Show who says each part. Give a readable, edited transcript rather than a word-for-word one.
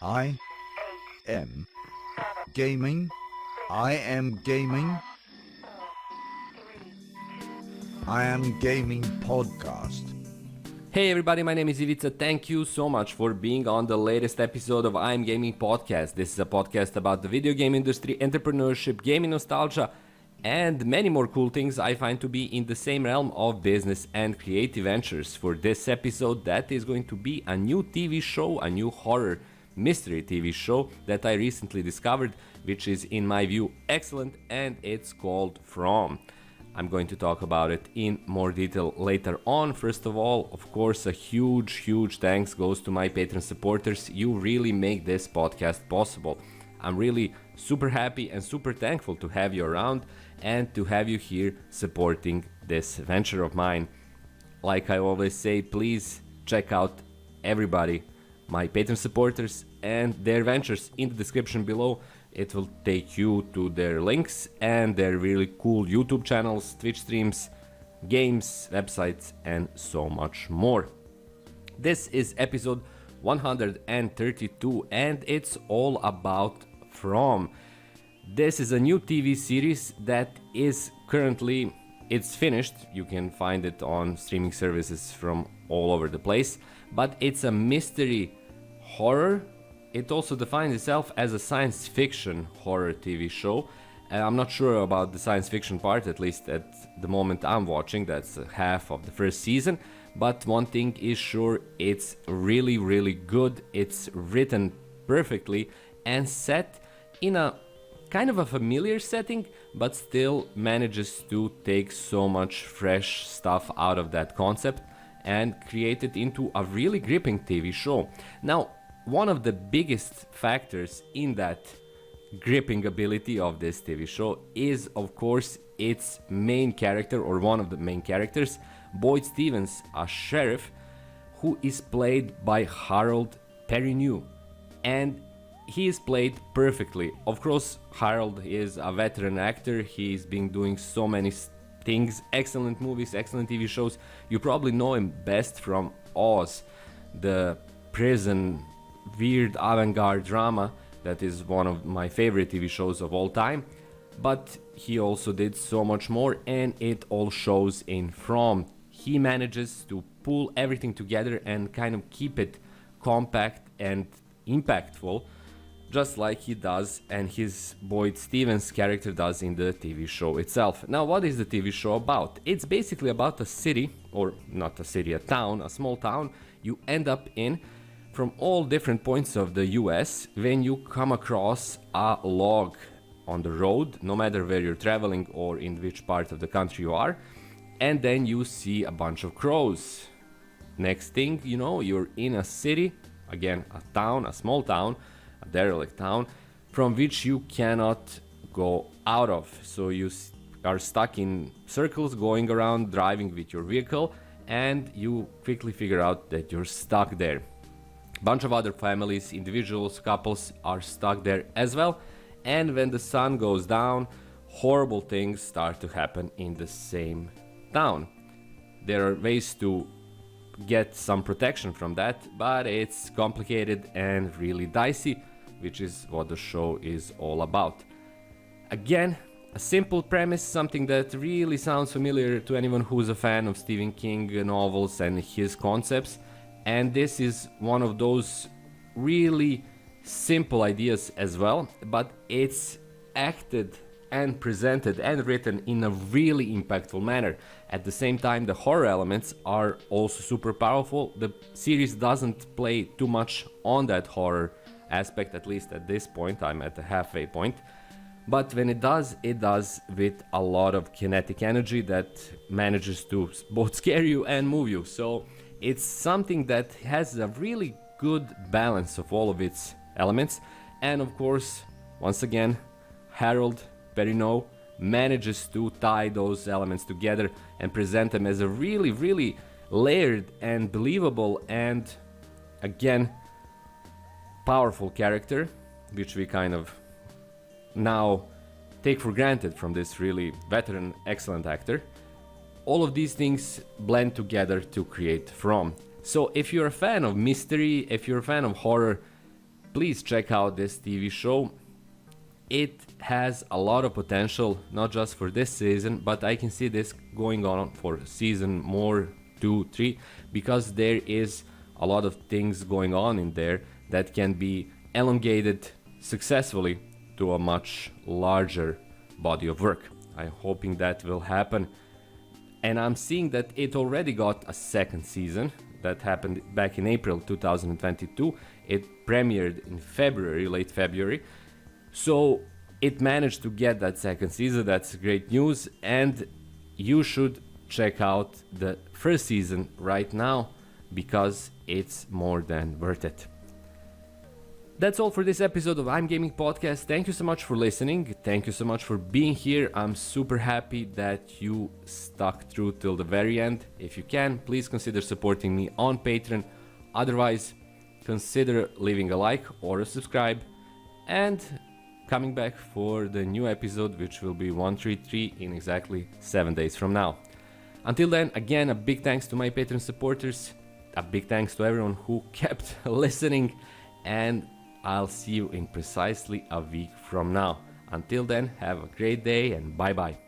Speaker 1: I am gaming. I am gaming. I am gaming podcast.
Speaker 2: Hey everybody, my name is Ivica. Thank you so much for being on the latest episode of I Am Gaming Podcast. This is a podcast about the video game industry, entrepreneurship, gaming nostalgia, and many more cool things I find to be in the same realm of business and creative ventures. For this episode, that is going to be a new TV show, a new horror mystery TV show that I recently discovered, which is in my view excellent, and it's called From. I'm going to talk about it in more detail later on. First of all, of course, a huge thanks goes to my Patreon supporters. You really make this podcast possible. I'm really super happy and super thankful to have you around and to have you here supporting this venture of mine. Like I always say, please check out everybody, my Patreon supporters and their ventures in the description below. It will take you to their links and their really cool YouTube channels, Twitch streams, games, websites, and so much more. This is episode 132 and it's all about From. This is a new TV series that is currently, it's finished. You can find it on streaming services from all over the place, but it's a mystery horror. It also defines itself as a science fiction horror TV show. I'm not sure about the science fiction part, at least at the moment I'm watching. That's half of the first season. But one thing is sure, it's really good. It's written perfectly and set in a kind of a familiar setting, but still manages to take so much fresh stuff out of that concept and create it into a really gripping TV show. Now, one of the biggest factors in that gripping ability of this TV show is, of course, its main character, or one of the main characters, Boyd Stevens, a sheriff who is played by Harold Perrineau, and he is played perfectly. Of course, Harold is a veteran actor. He's been doing so many things, excellent movies, excellent TV shows. You probably know him best from Oz, the prison weird avant-garde drama that is one of my favorite TV shows of all time. But he also did so much more, and it all shows in From. He manages to pull everything together and kind of keep it compact and impactful, just like he does and his Boyd Stevens character does in the TV show itself. Now, what is the TV show about? It's basically about a city, or not a city, a town, a small town you end up in from all different points of the US when you come across a log on the road, no matter where you're traveling or in which part of the country you are, and then you see a bunch of crows. Next thing you know, you're in a city, again, a town, a small town, a derelict town, from which you cannot go out of. So you are stuck in circles, going around, driving with your vehicle, and you quickly figure out that you're stuck there. Bunch of other families, individuals, couples are stuck there as well, and when the sun goes down, horrible things start to happen in the same town. There are ways to get some protection from that, but it's complicated and really dicey, which is what the show is all about. Again, a simple premise, something that really sounds familiar to anyone who's a fan of Stephen King novels and his concepts. And this is one of those really simple ideas as well, but it's acted and presented and written in a really impactful manner. At the same time, the horror elements are also super powerful. The series doesn't play too much on that horror aspect, at least at this point. I'm at the halfway point. But when it does with a lot of kinetic energy that manages to both scare you and move you. So it's something that has a really good balance of all of its elements. And of course, once again, Harold Perrineau manages to tie those elements together and present them as a really layered and believable and, again, powerful character, which we kind of now take for granted from this really veteran, excellent actor. All of these things blend together to create From. So if you're a fan of mystery, if you're a fan of horror, please check out this TV show. It has a lot of potential, not just for this season, but I can see this going on for season more 2, 3, because there is a lot of things going on in there that can be elongated successfully to a much larger body of work. I'm hoping that will happen. And I'm seeing that it already got a second season that happened back in April 2022. It premiered in February, late February. So it managed to get that second season. That's great news. And you should check out the first season right now because it's more than worth it. That's all for this episode of I'm Gaming Podcast. Thank you so much for listening. Thank you so much for being here. I'm super happy that you stuck through till the very end. If you can, please consider supporting me on Patreon. Otherwise, consider leaving a like or a subscribe and coming back for the new episode, which will be 133 in exactly 7 days from now. Until then, again, a big thanks to my Patreon supporters. A big thanks to everyone who kept listening, and I'll see you in precisely a week from now. Until then, have a great day and bye bye.